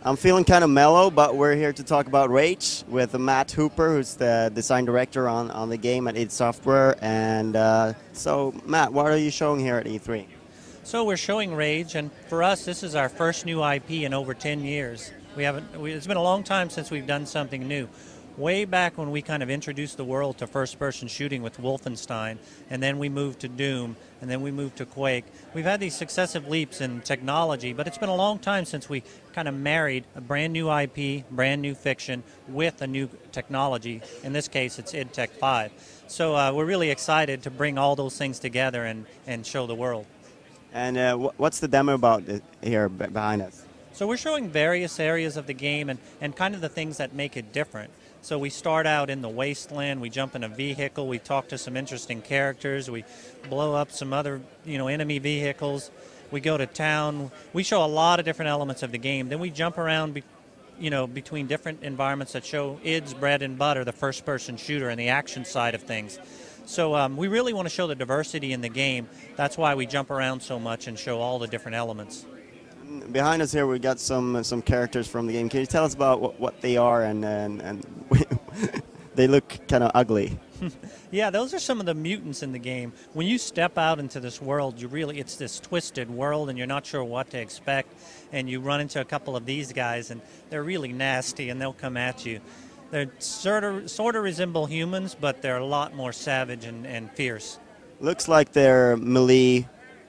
I'm feeling kind of mellow, but we're here to talk about Rage with Matt Hooper, who's the design director on the game at id Software. And so, Matt, what are you showing here at E3? So we're showing Rage, and for us, this is our first new IP in over 10 years. It's been a long time since we've done something new. Way back when we kind of introduced the world to first-person shooting with Wolfenstein, and then we moved to Doom, and then we moved to Quake. We've had these successive leaps in technology, but it's been a long time since we kind of married a brand new IP, brand new fiction, with a new technology. In this case, it's id Tech 5. So we're really excited to bring all those things together and show the world. And what's the demo about here behind us? So we're showing various areas of the game and kind of the things that make it different. So we start out in the wasteland, we jump in a vehicle, we talk to some interesting characters, we blow up some other enemy vehicles, we go to town, we show a lot of different elements of the game. Then we jump around between different environments that show id's bread and butter, the first-person shooter and the action side of things. So we really want to show the diversity in the game. That's why we jump around so much and show all the different elements. Behind us here, we got some characters from the game. Can you tell us about what they are and they look kind of ugly? Yeah, those are some of the mutants in the game. When you step out into this world, it's this twisted world, and you're not sure what to expect. And you run into a couple of these guys, and they're really nasty, and they'll come at you. They sort of resemble humans, but they're a lot more savage and fierce. Looks like they're melee.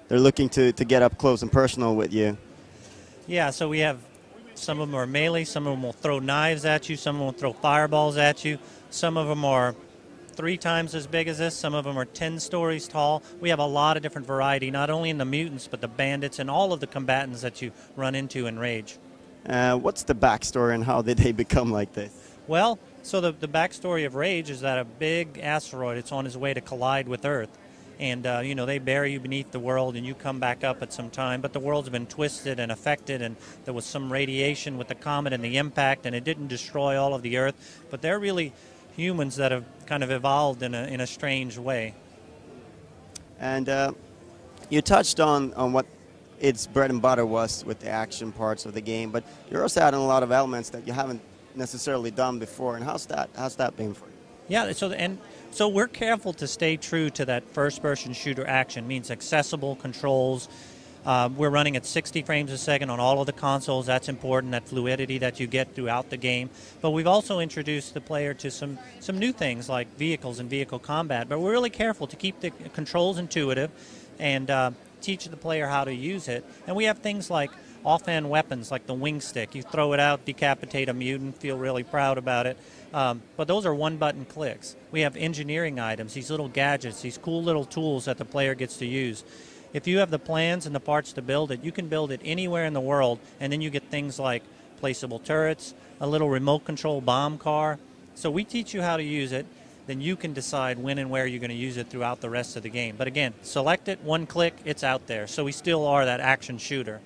They're looking to get up close and personal with you. Yeah, so we have some of them are melee, some of them will throw knives at you, some of them will throw fireballs at you, some of them are 3 times as big as this, some of them are 10 stories tall. We have a lot of different variety, not only in the mutants, but the bandits and all of the combatants that you run into in Rage. What's the backstory and how did they become like this? Well, so the backstory of Rage is that a big asteroid, it's on its way to collide with Earth. And, they bury you beneath the world and you come back up at some time. But the world's been twisted and affected, and there was some radiation with the comet and the impact, and it didn't destroy all of the Earth. But they're really humans that have kind of evolved in a strange way. And you touched on what its bread and butter was with the action parts of the game, but you're also adding a lot of elements that you haven't necessarily done before. And how's that been for you? Yeah, so we're careful to stay true to that first-person shooter action. Means accessible controls. We're running at 60 frames a second on all of the consoles. That's important, that fluidity that you get throughout the game. But we've also introduced the player to some new things like vehicles and vehicle combat. But we're really careful to keep the controls intuitive and teach the player how to use it. And we have things like offhand weapons like the wing stick. You throw it out, decapitate a mutant, feel really proud about it. But those are one-button clicks. We have engineering items, these little gadgets, these cool little tools that the player gets to use. If you have the plans and the parts to build it, you can build it anywhere in the world, and then you get things like placeable turrets, a little remote control bomb car. So we teach you how to use it, then you can decide when and where you're going to use it throughout the rest of the game. But again, select it, one click, it's out there. So we still are that action shooter.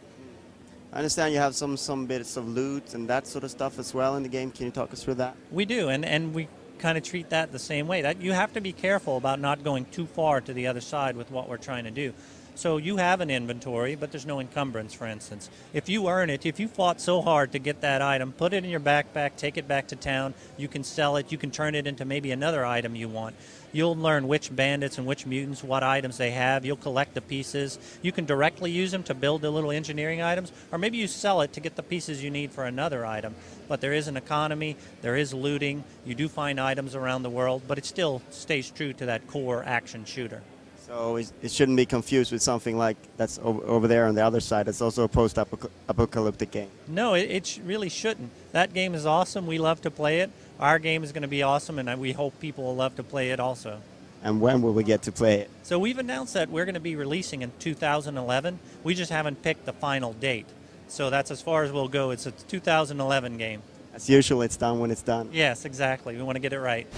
I understand you have some bits of loot and that sort of stuff as well in the game. Can you talk us through that? We do, and we kind of treat that the same way. That you have to be careful about not going too far to the other side with what we're trying to do. So you have an inventory, but there's no encumbrance, for instance. If you earn it, if you fought so hard to get that item, put it in your backpack, take it back to town, you can sell it, you can turn it into maybe another item you want. You'll learn which bandits and which mutants, what items they have. You'll collect the pieces. You can directly use them to build the little engineering items, or maybe you sell it to get the pieces you need for another item. But there is an economy, there is looting, you do find items around the world, but it still stays true to that core action shooter. So it shouldn't be confused with something like that's over there on the other side. It's also a post-apocalyptic game. No, it really shouldn't. That game is awesome. We love to play it. Our game is going to be awesome, and we hope people will love to play it also. And when will we get to play it? So we've announced that we're going to be releasing in 2011. We just haven't picked the final date. So that's as far as we'll go. It's a 2011 game. As usual, it's done when it's done. Yes, exactly. We want to get it right.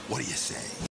What do you say?